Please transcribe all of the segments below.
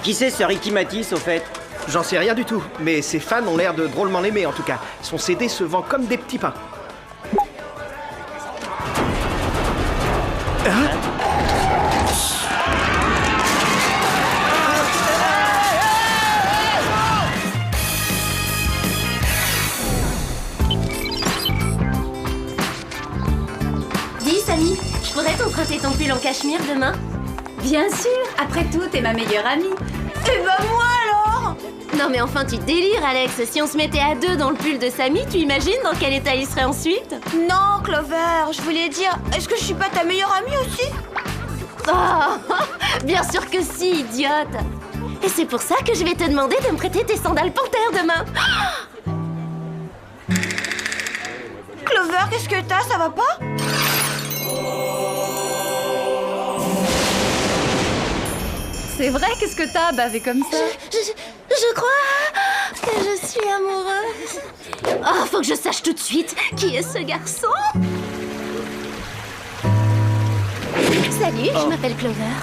qui c'est ce Ricky Matisse au fait? J'en sais rien du tout, mais ses fans ont l'air de drôlement l'aimer en tout cas. Son CD se vend comme des petits pains. Dis, Samy, je pourrais t'emprunter ton pull en cachemire demain? Bien sûr, après tout, t'es ma meilleure amie. Et bah moi alors! Non mais enfin tu délires Alex, si on se mettait à deux dans le pull de Samy, tu imagines dans quel état il serait ensuite? Non, Clover, je voulais dire, est-ce que je suis pas ta meilleure amie aussi? Oh, bien sûr que si, idiote! Et c'est pour ça que je vais te demander de me prêter tes sandales panthères demain! Clover, qu'est-ce que t'as? Ça va pas? C'est vrai, qu'est-ce que t'as bavé comme ça? Je crois que je suis amoureuse. Oh, faut que je sache tout de suite qui est ce garçon. Salut, je m'appelle Clover.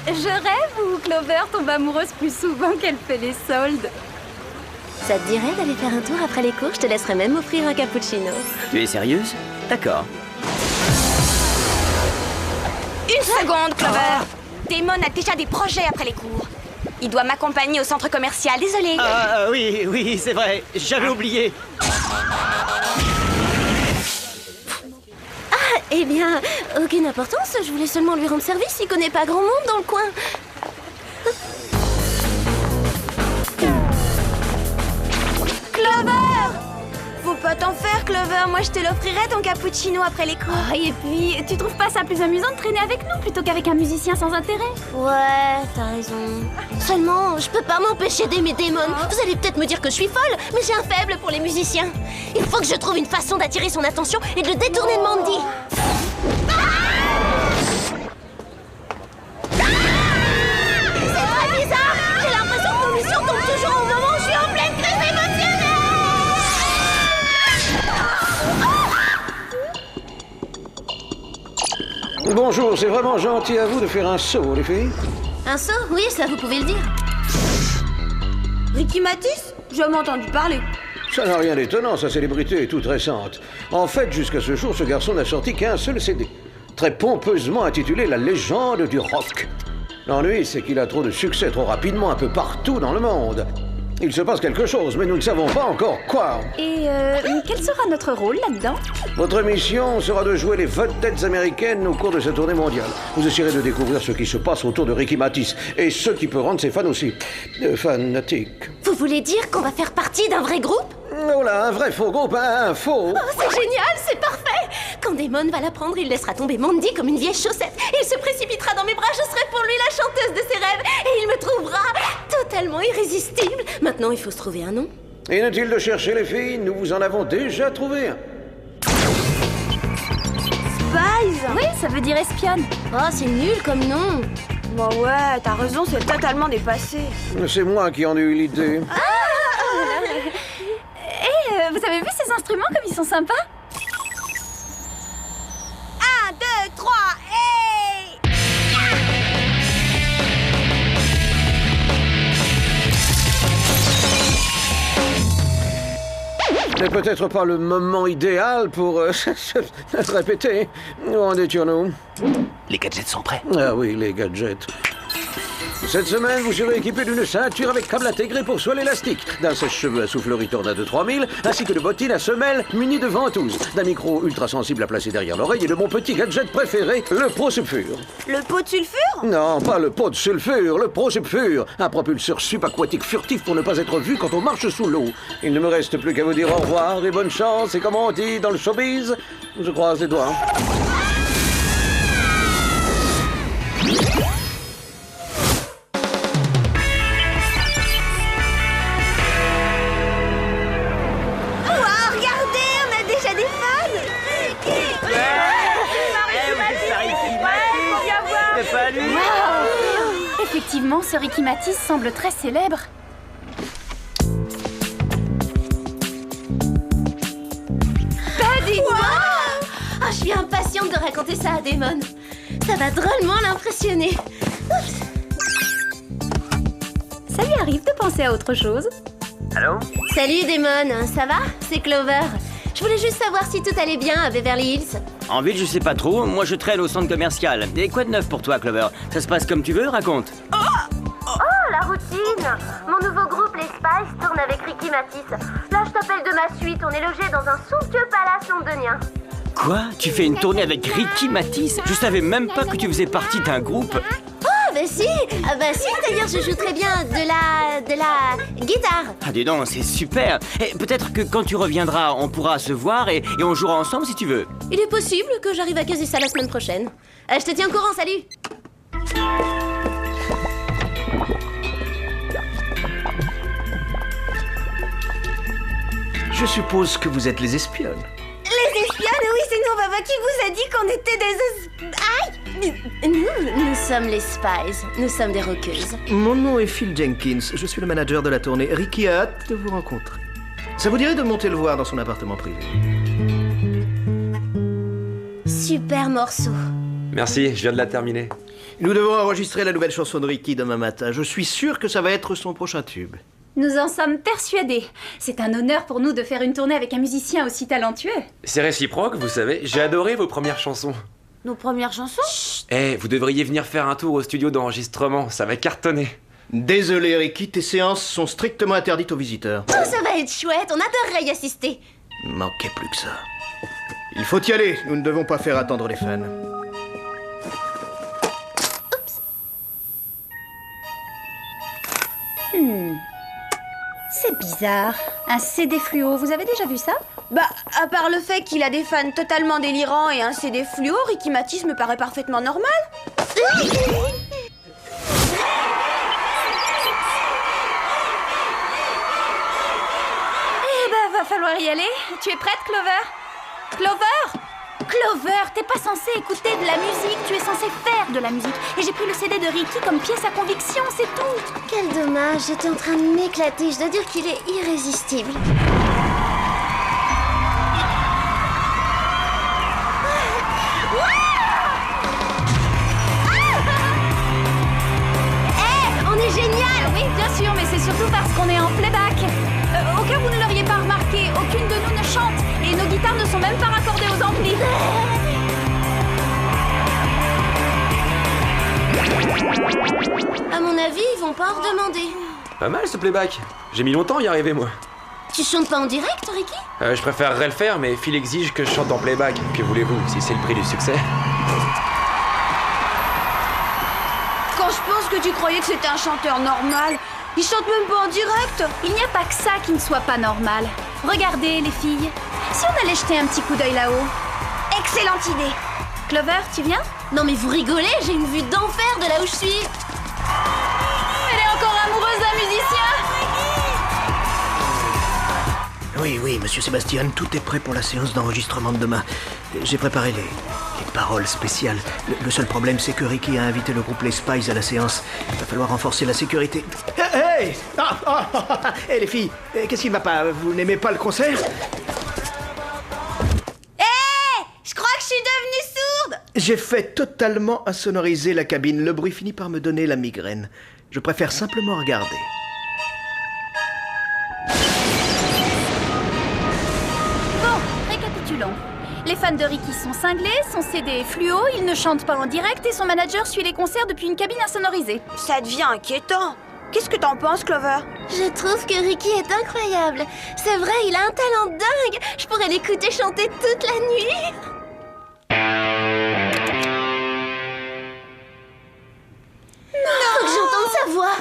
Je rêve ou Clover tombe amoureuse plus souvent qu'elle fait les soldes? Ça te dirait d'aller faire un tour après les cours? Je te laisserai même offrir un cappuccino. Tu es sérieuse? D'accord. Une seconde, Clover. Damon a déjà des projets après les cours. Il doit m'accompagner au centre commercial, désolé. Oui, c'est vrai, j'avais oublié. Eh bien, aucune importance, je voulais seulement lui rendre service, il connaît pas grand monde dans le coin. Clover! Faut pas t'en faire, Clover. Moi, je te l'offrirai ton cappuccino après les cours. Oh, et puis, tu trouves pas ça plus amusant de traîner avec nous plutôt qu'avec un musicien sans intérêt? Ouais, t'as raison. Seulement, je peux pas m'empêcher d'aimer Damon. Vous allez peut-être me dire que je suis folle, mais j'ai un faible pour les musiciens. Il faut que je trouve une façon d'attirer son attention et de le détourner de Mandy. C'est très bizarre. J'ai l'impression que mon mission tombe toujours au moment où je suis en pleine crise émotionnelle. Bonjour, c'est vraiment gentil à vous de faire un saut, les filles. Un saut? Oui, ça vous pouvez le dire. Ricky Matisse? J'ai jamais entendu parler. Ça n'a rien d'étonnant, sa célébrité est toute récente. En fait, jusqu'à ce jour, ce garçon n'a sorti qu'un seul CD, très pompeusement intitulé La légende du rock. L'ennui, c'est qu'il a trop de succès trop rapidement un peu partout dans le monde. Il se passe quelque chose, mais nous ne savons pas encore quoi. Et quel sera notre rôle là-dedans? Votre mission sera de jouer les vedettes américaines au cours de cette tournée mondiale. Vous essayerez de découvrir ce qui se passe autour de Ricky Matisse et ce qui peut rendre ses fans aussi fanatiques. Vous voulez dire qu'on va faire partie d'un vrai groupe? Oh là, un vrai faux groupe, un faux. Oh, c'est génial, c'est parfait! Quand Damon va l'apprendre, il laissera tomber Mandy comme une vieille chaussette. Il se précipitera dans mes bras, je serai pour lui la chanteuse de ses rêves. Et il me trouvera totalement irrésistible. Maintenant, il faut se trouver un nom. Inutile de chercher les filles, nous vous en avons déjà trouvé un. Spies? Oui, ça veut dire espionne. Oh, c'est nul comme nom. Bah ouais, t'as raison, c'est totalement dépassé. C'est moi qui en ai eu l'idée. Vous avez vu ces instruments comme ils sont sympas? 1, 2, 3, et... C'est peut-être pas le moment idéal pour répéter. Où en étions-nous? Les gadgets sont prêts. Ah oui, les gadgets. Cette semaine, vous serez équipé d'une ceinture avec câble intégré pour soie élastique, d'un sèche-cheveux à soufflerie Tornado de 3000, ainsi que de bottines à semelles munies de ventouses, d'un micro ultra sensible à placer derrière l'oreille et de mon petit gadget préféré, le Pro Sulfure. Le pot de sulfure? Non, pas le pot de sulfure, le Pro Sulfure, un propulseur subaquatique furtif pour ne pas être vu quand on marche sous l'eau. Il ne me reste plus qu'à vous dire au revoir et bonne chance, et comment on dit dans le showbiz, je croise les doigts. Effectivement, ce Ricky Matisse semble très célèbre. Buddy! Wow! Oh, je suis impatiente de raconter ça à Damon. Ça va drôlement l'impressionner. Oups. Ça lui arrive de penser à autre chose. Allô? Salut Damon, ça va? C'est Clover. Je voulais juste savoir si tout allait bien à Beverly Hills. En ville, je sais pas trop. Moi, je traîne au centre commercial. Et quoi de neuf pour toi, Clover? Ça se passe comme tu veux, raconte. Oh, la routine! Mon nouveau groupe, les Spice, tourne avec Ricky Matisse. Là, je t'appelle de ma suite. On est logé dans un somptueux palace londonien. Quoi? Tu fais une tournée avec Ricky Matisse? Je savais même pas que tu faisais partie d'un groupe. Ah, bah si! Ah, bah si, d'ailleurs, je joue très bien de la guitare. Ah, dis donc, c'est super. Et peut-être que quand tu reviendras, on pourra se voir et on jouera ensemble si tu veux. Il est possible que j'arrive à caser ça la semaine prochaine. Je te tiens au courant, salut! Je suppose que vous êtes les espionnes. Les espionnes, oui, c'est nous, papa, qui vous a dit qu'on était des Aïe! Nous sommes les Spies. Nous sommes des rockeuses. Mon nom est Phil Jenkins, je suis le manager de la tournée. Ricky a hâte de vous rencontrer. Ça vous dirait de monter le voir dans son appartement privé? Super morceau. Merci, je viens de la terminer. Nous devons enregistrer la nouvelle chanson de Ricky demain matin. Je suis sûr que ça va être son prochain tube. Nous en sommes persuadés. C'est un honneur pour nous de faire une tournée avec un musicien aussi talentueux. C'est réciproque, vous savez, j'ai adoré vos premières chansons. Nos premières chansons? Eh, vous devriez venir faire un tour au studio d'enregistrement, ça va cartonner. Désolé Ricky, tes séances sont strictement interdites aux visiteurs. Oh, ça va être chouette, on adorerait y assister. Manquait plus que ça. Il faut y aller, nous ne devons pas faire attendre les fans. C'est bizarre. Un CD fluo, vous avez déjà vu ça? Bah, à part le fait qu'il a des fans totalement délirants et un CD fluo, Ricky Matisse me paraît parfaitement normal. Eh ben, va falloir y aller. Tu es prête, Clover? Clover? Clover, t'es pas censée écouter de la musique, tu es censée faire de la musique. Et j'ai pris le CD de Ricky comme pièce à conviction, c'est tout. Quel dommage, j'étais en train de m'éclater. Je dois dire qu'il est irrésistible. On est génial! Oui, bien sûr, mais c'est surtout parce qu'on est en playback. Au cas où vous ne l'auriez pas remarqué, aucune de nous ne chante et nos guitares ne sont même pas raccordées aux amplis. À mon avis, ils vont pas en redemander. Pas mal ce playback, j'ai mis longtemps à y arriver moi. Tu chantes pas en direct, Ricky? Je préférerais le faire, mais Phil exige que je chante en playback. Que voulez-vous, si c'est le prix du succès? Quand je pense que tu croyais que c'était un chanteur normal, il chante même pas en direct. Il n'y a pas que ça qui ne soit pas normal. Regardez, les filles. Si on allait jeter un petit coup d'œil là-haut. Excellente idée. Clover, tu viens? Non mais vous rigolez, j'ai une vue d'enfer de là où je suis. Elle est encore amoureuse d'un musicien. Oui, monsieur Sébastien, tout est prêt pour la séance d'enregistrement de demain. J'ai préparé les paroles spéciales. Le seul problème, c'est que Ricky a invité le groupe Les Spies à la séance. Il va falloir renforcer la sécurité. Hey! Hey, les filles, qu'est-ce qui ne va pas? Vous n'aimez pas le concert? Je crois que je suis devenue sourde. J'ai fait totalement insonoriser la cabine. Le bruit finit par me donner la migraine. Je préfère simplement regarder. Bon, récapitulons. Les fans de Ricky sont cinglés, son CD est fluo, il ne chante pas en direct et son manager suit les concerts depuis une cabine insonorisée. Ça devient inquiétant. Qu'est-ce que t'en penses, Clover? Je trouve que Ricky est incroyable. C'est vrai, il a un talent dingue. Je pourrais l'écouter chanter toute la nuit. Faut que j'entende sa voix.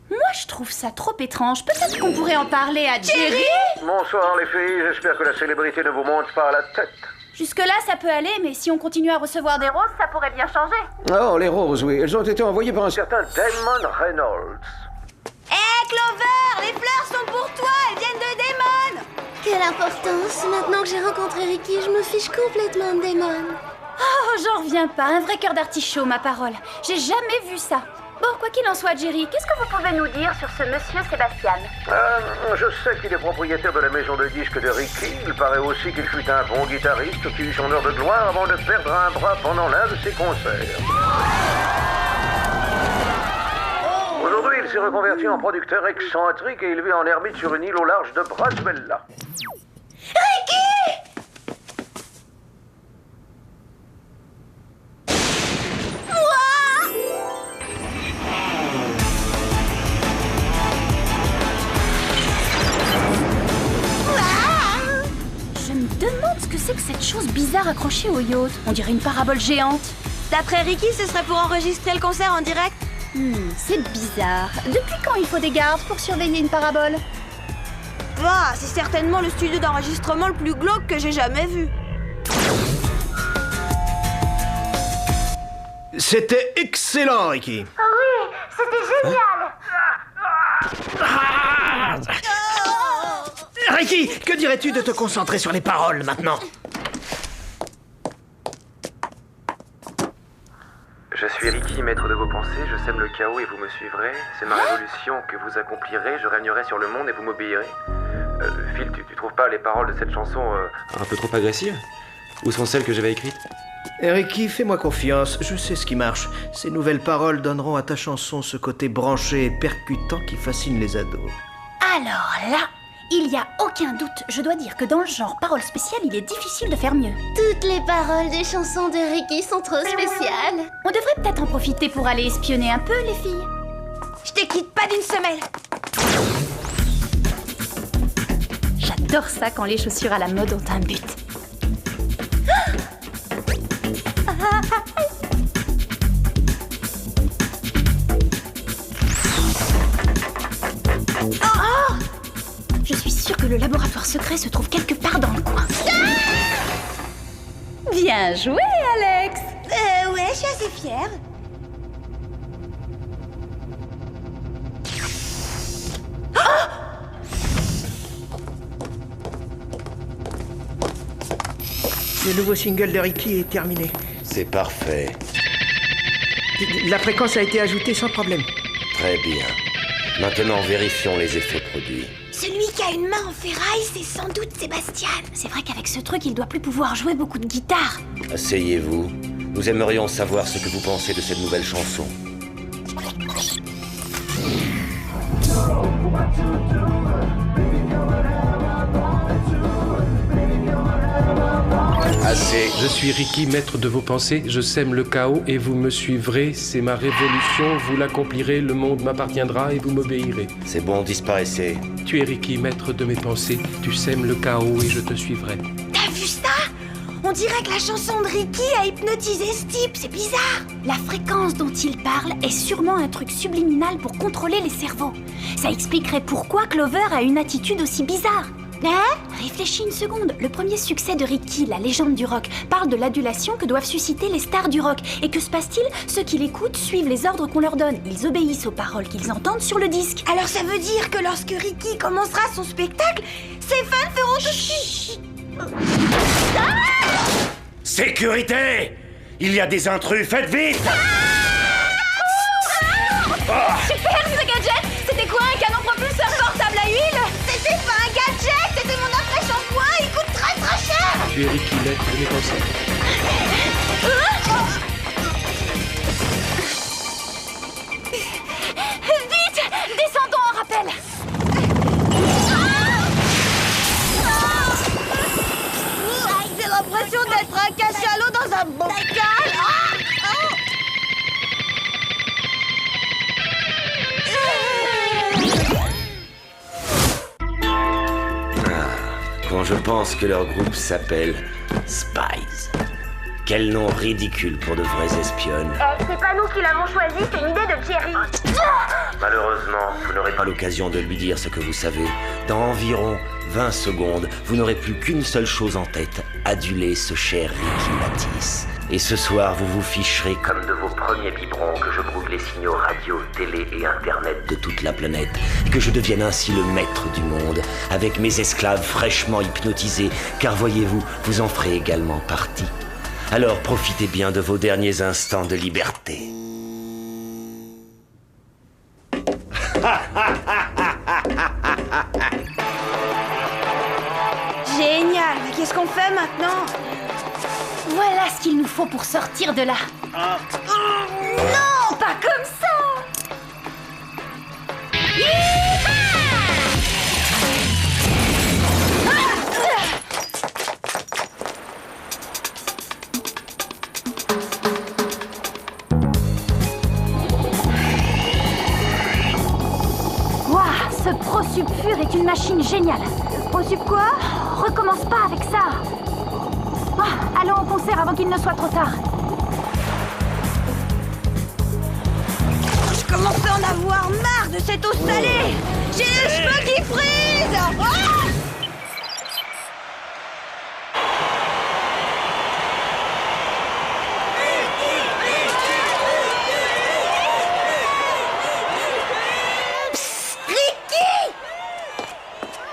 Moi, je trouve ça trop étrange. Peut-être qu'on pourrait en parler à Jerry. Bonsoir les filles, j'espère que la célébrité ne vous monte pas à la tête. Jusque-là, ça peut aller, mais si on continue à recevoir des roses, ça pourrait bien changer. Oh, les roses, oui, elles ont été envoyées par un certain Damon Reynolds. Hé, Clover, les fleurs sont pour toi, elles viennent de Damon. Quelle importance. Maintenant que j'ai rencontré Ricky, je me fiche complètement de Damon. Oh, j'en reviens pas. Un vrai cœur d'artichaut, ma parole. J'ai jamais vu ça. Bon, quoi qu'il en soit, Jerry, qu'est-ce que vous pouvez nous dire sur ce monsieur Sébastien? Je sais qu'il est propriétaire de la maison de disques de Ricky. Il paraît aussi qu'il fut un bon guitariste qui eut son heure de gloire avant de perdre un bras pendant l'un de ses concerts. s'est reconverti en producteur excentrique et il vit en ermite sur une île au large de Braswella. Je me demande ce que c'est que cette chose bizarre accrochée au yacht. On dirait une parabole géante. D'après Ricky, ce serait pour enregistrer le concert en direct. C'est bizarre. Depuis quand il faut des gardes pour surveiller une parabole? Ah, c'est certainement le studio d'enregistrement le plus glauque que j'ai jamais vu. C'était excellent, Ricky. Ricky, que dirais-tu de te concentrer sur les paroles maintenant? Je suis Ricky, maître de vos pensées, je sème le chaos et vous me suivrez. C'est ma révolution que vous accomplirez, je régnerai sur le monde et vous m'obéirez. Phil, tu trouves pas les paroles de cette chanson un peu trop agressives? Où sont celles que j'avais écrites? Ricky, fais-moi confiance, je sais ce qui marche. Ces nouvelles paroles donneront à ta chanson ce côté branché et percutant qui fascine les ados. Alors là, il y a aucun doute. Je dois dire que dans le genre parole spéciale, il est difficile de faire mieux. Toutes les paroles des chansons de Ricky sont trop spéciales. On devrait peut-être en profiter pour aller espionner un peu, les filles. Je te quitte pas d'une semelle. J'adore ça quand les chaussures à la mode ont un but. Je suis sûre que le laboratoire secret se trouve quelque part dans le coin. Bien joué, Alex. Ouais, je suis assez fière. Le nouveau single de Ricky est terminé. C'est parfait. La fréquence a été ajoutée sans problème. Très bien. Maintenant, vérifions les effets produits. Celui qui a une main en ferraille, c'est sans doute Sébastien. C'est vrai qu'avec ce truc, il doit plus pouvoir jouer beaucoup de guitare. Asseyez-vous. Nous aimerions savoir ce que vous pensez de cette nouvelle chanson. Assez. Je suis Ricky, maître de vos pensées, je sème le chaos et vous me suivrez, c'est ma révolution, vous l'accomplirez, le monde m'appartiendra et vous m'obéirez. C'est bon, disparaissez. Tu es Ricky, maître de mes pensées, tu sèmes le chaos et je te suivrai. T'as vu ça? On dirait que la chanson de Ricky a hypnotisé ce type, c'est bizarre. La fréquence dont il parle est sûrement un truc subliminal pour contrôler les cerveaux. Ça expliquerait pourquoi Clover a une attitude aussi bizarre. Réfléchis une seconde. Le premier succès de Ricky, la légende du rock, parle de l'adulation que doivent susciter les stars du rock. Et que se passe-t-il? Ceux qui l'écoutent suivent les ordres qu'on leur donne. Ils obéissent aux paroles qu'ils entendent sur le disque. Alors ça veut dire que lorsque Ricky commencera son spectacle, ses fans feront tout ce Sécurité! Il y a des intrus, faites vite! Super ce gadget! C'était quoi, un canon propulseur portable à huile? C'était pas un gadget, c'était mon après-shampoing, il coûte très très cher. Tu es Ricky, maître de mes pensées. Vite! Descendons en rappel! J'ai l'impression d'être un cachalot dans un bocal. Quand je pense que leur groupe s'appelle Spies. Quel nom ridicule pour de vraies espionnes. C'est pas nous qui l'avons choisi, c'est une idée de Jerry. Malheureusement, vous n'aurez pas l'occasion de lui dire ce que vous savez. Dans environ 20 secondes, vous n'aurez plus qu'une seule chose en tête, aduler ce cher Ricky Matisse. Et ce soir, vous vous ficherez comme de vos premiers biberons que je brouille les signaux radio, télé et internet de toute la planète, et que je devienne ainsi le maître du monde, avec mes esclaves fraîchement hypnotisés, car voyez-vous, vous en ferez également partie. Alors profitez bien de vos derniers instants de liberté. Génial, mais qu'est-ce qu'on fait maintenant? Voilà ce qu'il nous faut pour sortir de là. Non, pas comme ça! Ce Prosup Pur est une machine géniale. Prosup quoi? Recommence pas avec ça. Oh, allons au concert avant qu'il ne soit trop tard. Je commence à en avoir marre de cette eau salée. J'ai les cheveux qui frisent. Ah!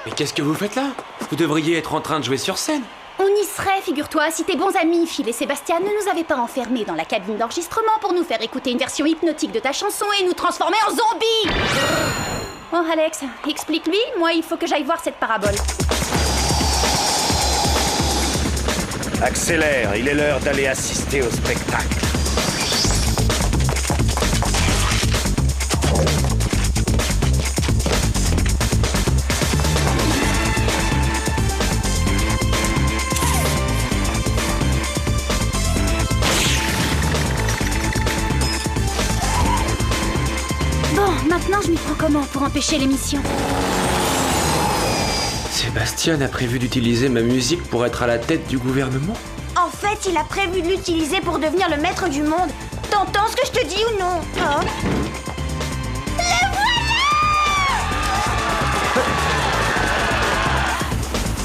Mais qu'est-ce que vous faites là? Vous devriez être en train de jouer sur scène. On y serait, figure-toi, si tes bons amis Phil et Sébastien ne nous avaient pas enfermés dans la cabine d'enregistrement pour nous faire écouter une version hypnotique de ta chanson et nous transformer en zombies. Oh Alex, explique-lui, moi il faut que j'aille voir cette parabole. Accélère, il est l'heure d'aller assister au spectacle. Maintenant, je m'y prends comment pour empêcher l'émission? Sébastien a prévu d'utiliser ma musique pour être à la tête du gouvernement? En fait, il a prévu de l'utiliser pour devenir le maître du monde. T'entends ce que je te dis ou non? Hein? Le voilà!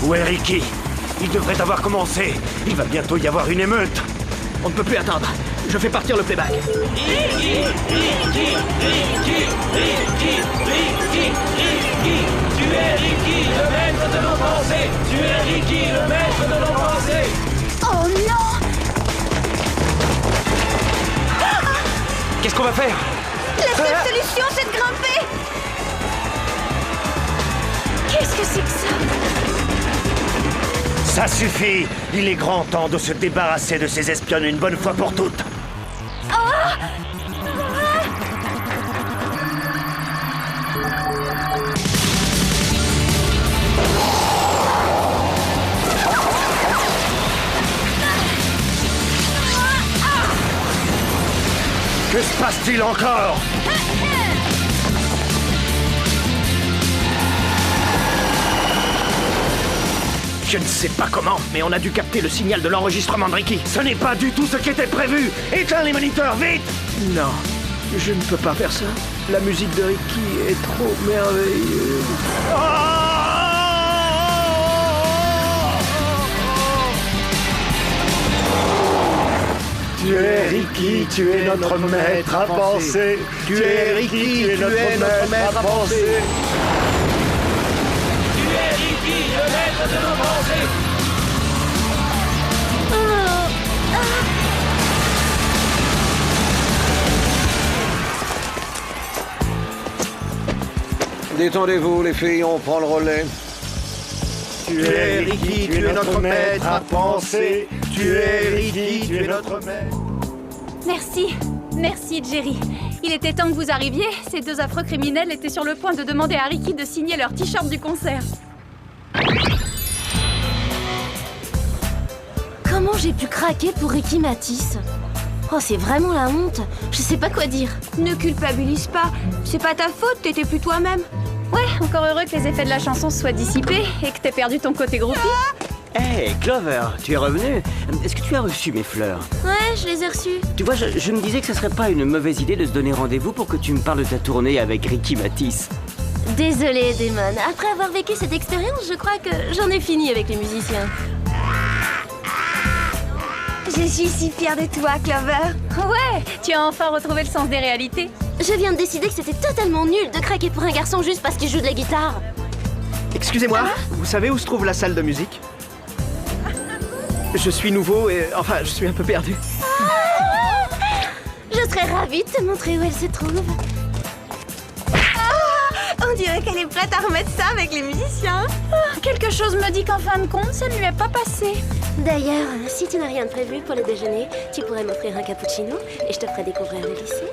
Où est Ricky? Il devrait avoir commencé. Il va bientôt y avoir une émeute. On ne peut plus attendre. Je fais partir le playback. Ricky, tu es Ricky, le maître de nos pensées. Tu es Ricky, le maître de nos pensées. Oh non! Qu'est-ce qu'on va faire? La seule solution, c'est de grimper. Qu'est-ce que c'est que ça? Ça suffit. Il est grand temps de se débarrasser de ces espionnes une bonne fois pour toutes. Que se passe-t-il encore? Je ne sais pas comment, mais on a dû capter le signal de l'enregistrement de Ricky. Ce n'est pas du tout ce qui était prévu. Éteins les moniteurs, vite! Non, je ne peux pas faire ça. La musique de Ricky est trop merveilleuse. Tu es Ricky, tu es notre maître à penser. Tu es Ricky, tu es notre maître à penser. Tu es Ricky, le maître de nos pensées. Détendez-vous, les filles, on prend le relais. Tu es Ricky, tu es notre maître à penser. Tu es Ricky, tu es notre maître. Merci. Merci, Jerry. Il était temps que vous arriviez. Ces deux affreux criminels étaient sur le point de demander à Ricky de signer leur t-shirt du concert. Comment j'ai pu craquer pour Ricky Matisse? Oh, c'est vraiment la honte. Je sais pas quoi dire. Ne culpabilise pas. C'est pas ta faute, t'étais plus toi-même. Ouais, encore heureux que les effets de la chanson soient dissipés et que t'aies perdu ton côté groupie. Hey, Clover, tu es revenue. Est-ce que tu as reçu mes fleurs? Ouais, je les ai reçus. Tu vois, je me disais que ce serait pas une mauvaise idée de se donner rendez-vous pour que tu me parles de ta tournée avec Ricky Matisse. Désolée, Damon. Après avoir vécu cette expérience, je crois que j'en ai fini avec les musiciens. Je suis si fière de toi, Clover. Ouais, tu as enfin retrouvé le sens des réalités. Je viens de décider que c'était totalement nul de craquer pour un garçon juste parce qu'il joue de la guitare. Excusez-moi, vous savez où se trouve la salle de musique? Je suis nouveau et... enfin, je suis un peu perdu. Je serais ravie de te montrer où elle se trouve. On dirait qu'elle est prête à remettre ça avec les musiciens. Quelque chose me dit qu'en fin de compte, ça ne lui est pas passé. D'ailleurs, si tu n'as rien de prévu pour le déjeuner, tu pourrais m'offrir un cappuccino et je te ferai découvrir le lycée.